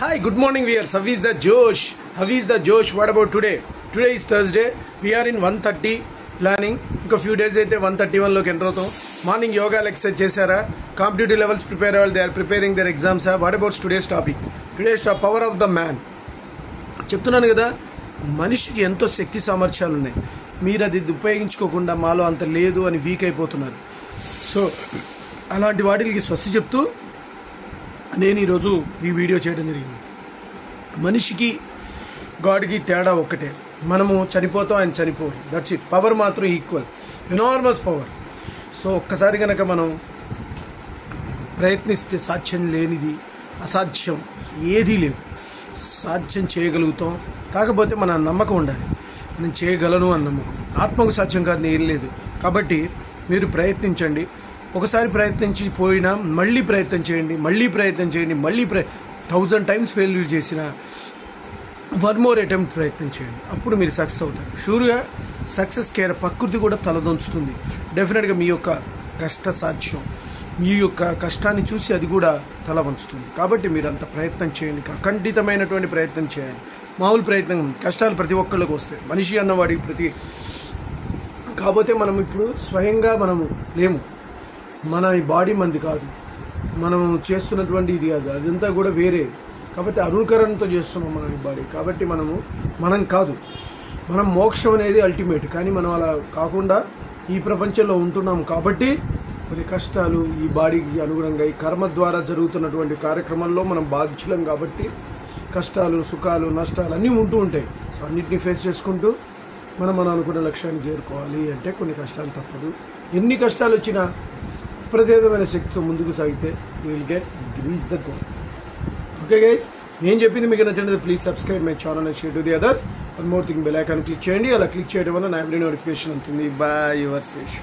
Hi, good morning viewers. How is the Josh? How is the Josh? What about today? Today is Thursday. We are in 1:30 planning. ఇంకో few days అయితే 1:31 లోకి enter అవుతాం. Morning yoga exercise చేశారా? Competitive levels prepare అవ్వాలి. They are preparing their exams. What about today's topic? Today's power of the man. చెప్తున్నాను కదా, మనిషికి ఎంతో శక్తి సామర్థ్యాలు ఉన్నాయి. మీరు అది ఉపయోగించుకోకుండా మాలో అంత లేదు అని వీక్ అయిపోతున్నారు. సో అలాంటి వాటికి స్వస్తి చెప్తూ నేను ఈరోజు ఈ వీడియో చేయడం జరిగింది. మనిషికి గాడ్కి తేడా ఒక్కటే, మనము చనిపోతాం, ఆయన చనిపోవాలి. That's it. పవర్ మాత్రం ఈక్వల్, ఎనార్మస్ పవర్. సో ఒక్కసారి కనుక మనం ప్రయత్నిస్తే సాధ్యం లేనిది, అసాధ్యం ఏదీ లేదు. సాధ్యం చేయగలుగుతాం. కాకపోతే మన నమ్మకం ఉండాలి, నేను చేయగలను అన్న నమ్మకం. ఆత్మకు సాధ్యం కాదు, ఏం లేదు. కాబట్టి మీరు ప్రయత్నించండి. ఒకసారి ప్రయత్నించి పోయినా మళ్ళీ ప్రయత్నం చేయండి, మళ్ళీ ప్రయత్నం చేయండి, మళ్ళీ 1000 times ఫెయిల్యూర్ చేసిన 1 more attempt ప్రయత్నం చేయండి. అప్పుడు మీరు సక్సెస్ అవుతారు. షూర్గా సక్సెస్ కేర్ ప్రకృతి కూడా తలదొంచుతుంది. డెఫినెట్గా మీ యొక్క కష్ట సాధ్యం, మీ యొక్క కష్టాన్ని చూసి అది కూడా తల వంచుతుంది. కాబట్టి మీరు అంత ప్రయత్నం చేయండి, అఖండితమైనటువంటి ప్రయత్నం చేయాలి. మామూలు ప్రయత్నం, కష్టాలు ప్రతి ఒక్కళ్ళకి వస్తాయి, మనిషి అన్నవాడికి కాకపోతే మనం ఇప్పుడు స్వయంగా మనము లేము. మన ఈ బాడీ మంది కాదు, మనం చేస్తున్నటువంటి ఇది కాదు, అదంతా కూడా వేరే. కాబట్టి అనుకరణతో చేస్తున్నాం మన ఈ బాడీ. కాబట్టి మనం కాదు, మనం మోక్షం అనేది అల్టిమేట్. కానీ మనం అలా కాకుండా ఈ ప్రపంచంలో ఉంటున్నాం. కాబట్టి కొన్ని కష్టాలు ఈ బాడీకి అనుగుణంగా ఈ కర్మ ద్వారా జరుగుతున్నటువంటి కార్యక్రమంలో మనం బాధ్యులం. కాబట్టి కష్టాలు, సుఖాలు, నష్టాలు అన్నీ ఉంటూ ఉంటాయి. సో అన్నింటినీ ఫేస్ చేసుకుంటూ మనం అనుకున్న లక్ష్యాన్ని చేరుకోవాలి అంటే కొన్ని కష్టాలు తప్పదు. ఎన్ని కష్టాలు వచ్చినా ప్రత్యేకమైన శక్తితో ముందుకు సాగితే you will get reach the goal. Okay guys, నేను చెప్పింది మీకు నచ్చినట్లయితే please subscribe my channel and share to the others. One more thing, bell icon click చేయండి. అలా క్లిక్ చేయడం వల్ల నా వీడియో నోటిఫికేషన్ ఉంటుంది. Bye your Sesh.